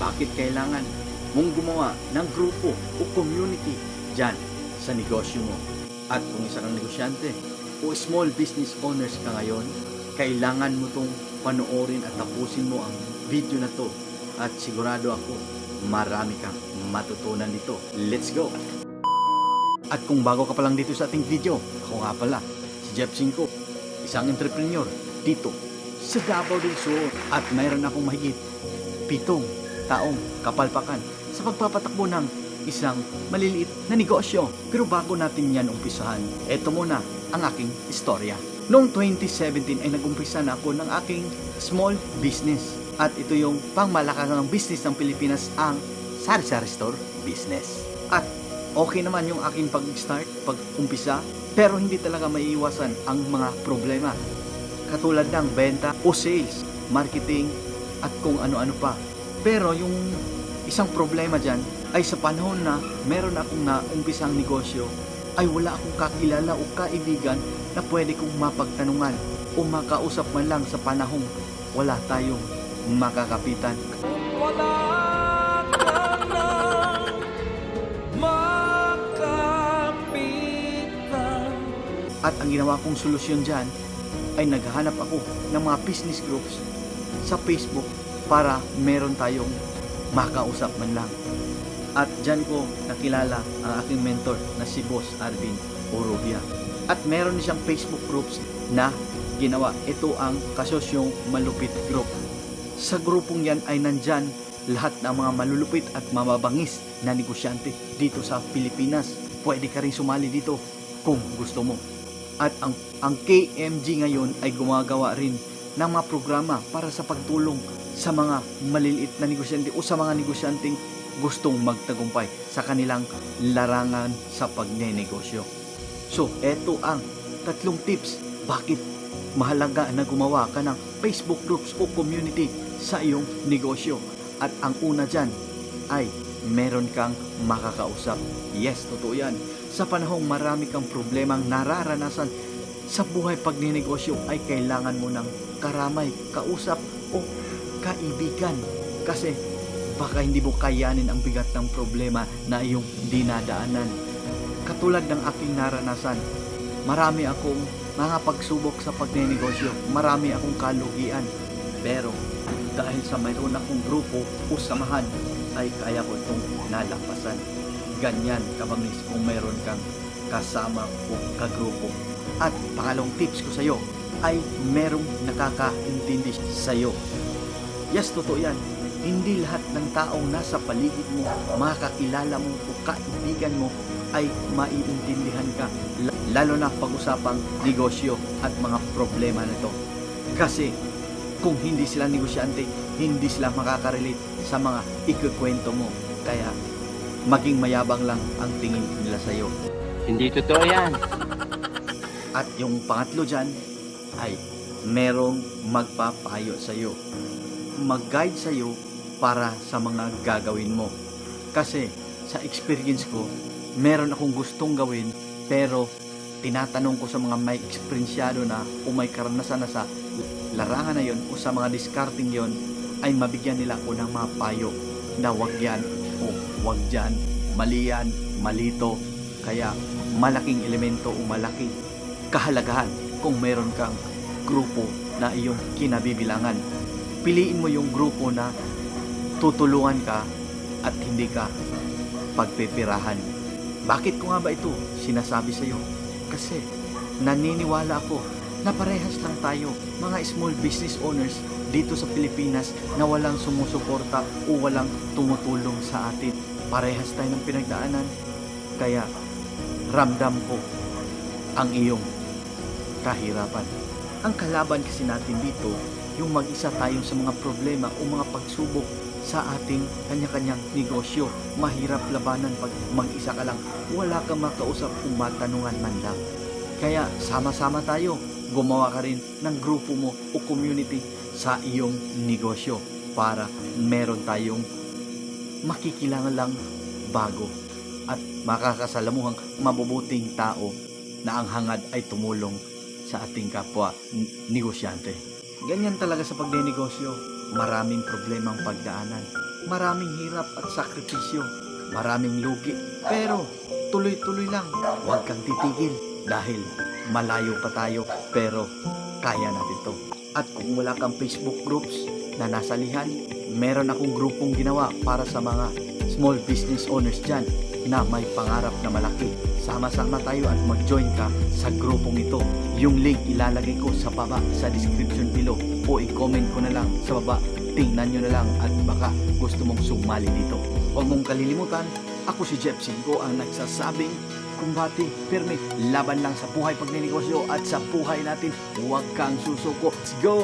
bakit kailangan mong gumawa ng grupo o community dyan sa negosyo mo. At kung isa kang negosyante o small business owners ka ngayon, kailangan mo tong panoorin at tapusin mo ang video na to. At sigurado ako, marami kang matutunan dito. Let's go! At kung bago ka pa lang dito sa ating video, ako nga pala, si Jeff Cinco, isang entrepreneur dito sa Davao del Sur. At mayroon akong mahigit 7 taong kapalpakan sa pagpapatakbo ng isang maliliit na negosyo. Pero bago natin yan umpisahan, eto muna ang aking istorya. Noong 2017 ay nag-umpisa na ako ng aking small business. At ito yung pangmalakasang business ng Pilipinas, ang sari-sari store business. At okay naman yung aking pag-start, pag-umpisa, pero hindi talaga maiiwasan ang mga problema. Katulad ng benta o sales, marketing, at kung ano-ano pa. Pero yung isang problema dyan ay sa panahon na meron akong naumpisang negosyo, ay wala akong kakilala o kaibigan na pwede kong mapagtanungan o makausap man lang sa panahong wala tayong makakapitan. Wala ka nang makapitan. At ang ginawa kong solusyon dyan ay naghahanap ako ng mga business groups sa Facebook para meron tayong makausap man lang. At dyan ko nakilala ang aking mentor na si Boss Arvin Orobia. At meron siyang Facebook groups na ginawa. Ito ang Kasosyong Malupit Group. Sa grupong yan ay nandyan lahat ng mga malulupit at mababangis na negosyante dito sa Pilipinas. Pwede ka rin sumali dito kung gusto mo. At ang KMG ngayon ay gumagawa rin ng mga programa para sa pagtulong sa mga maliliit na negosyante o sa mga negosyanteng gustong magtagumpay sa kanilang larangan sa pagnenegosyo. So, eto ang 3 tips bakit mahalaga na gumawa ka ng Facebook groups o community sa iyong negosyo. At ang una dyan ay meron kang makakausap. Yes, totoo yan. Sa panahong marami kang problemang nararanasan sa buhay pagnenegosyo ay kailangan mo ng karamay, kausap o kaibigan. Kasi baka hindi mo kayanin ang bigat ng problema na iyong dinadaanan. Katulad ng aking naranasan, marami akong mga pagsubok sa pagnenegosyo, marami akong kalugian. Pero dahil sa mayroon akong grupo o samahan, ay kaya ko itong nalampasan. Ganyan kabangis kung mayroon kang kasama o kagrupo. At pangalawang tips ko sa iyo ay merong nakakaintindi sa iyo. Yes, totoo yan. Hindi lahat ng taong nasa paligid mo, makakilala mo o kaibigan mo ay maiintindihan ka. Lalo na pag-usapang negosyo at mga problema nito. Kasi kung hindi sila negosyante, hindi sila makakarelate sa mga ikukwento mo. Kaya maging mayabang lang ang tingin nila sa iyo. Hindi totoo yan. At yung pangatlo dyan ay merong magpapayo sa iyo. Mag-guide sa iyo para sa mga gagawin mo. Kasi sa experience ko, meron akong gustong gawin pero tinatanong ko sa mga may eksperyensyado na o may karanasan na sa larangan na yon o sa mga discarding yon, ay mabigyan nila ako ng mga payo na wag yan o wag dyan, mali yan, malito. Kaya malaking elemento o malaking kahalagahan kung meron kang grupo na iyong kinabibilangan. Piliin mo yung grupo na tutulungan ka at hindi ka pagpipirahan. Bakit ko nga ba ito sinasabi sa iyo? Kasi naniniwala ako na parehas lang tayo, mga small business owners dito sa Pilipinas, na walang sumusuporta o walang tumutulong sa atin. Parehas tayo ng pinagdaanan. Kaya ramdam ko ang iyong kahirapan. Ang kalaban kasi natin dito, yung mag-isa tayo sa mga problema o mga pagsubok sa ating kanya-kanyang negosyo. Mahirap labanan pag mag-isa ka lang. Wala kang makausap kung matanungan man lang. Kaya sama-sama tayo. Gumawa ka rin ng grupo mo o community sa iyong negosyo para meron tayong makikilangan lang bago at makakasalamuhang mabubuting tao na ang hangad ay tumulong sa ating kapwa negosyante. Ganyan talaga sa pagnenegosyo. Maraming problemang pagdaanan. Maraming hirap at sakripisyo, maraming lugi. Pero tuloy-tuloy lang, huwag kang titigil dahil malayo pa tayo pero kaya natin to. At kung wala kang Facebook groups na nasalihan, meron akong grupong ginawa para sa mga small business owners dyan na may pangarap na malaki. Sama-sama tayo at mag-join ka sa grupong ito. Yung link ilalagay ko sa baba sa description below o i-comment ko na lang sa baba. Tingnan nyo na lang at baka gusto mong sumali dito. Huwag mong kalilimutan, ako si Jeff Cinco ang nagsasabing kumbati, pirmi, laban lang sa buhay pagninegosyo at sa buhay natin, huwag kang susuko. Let's go!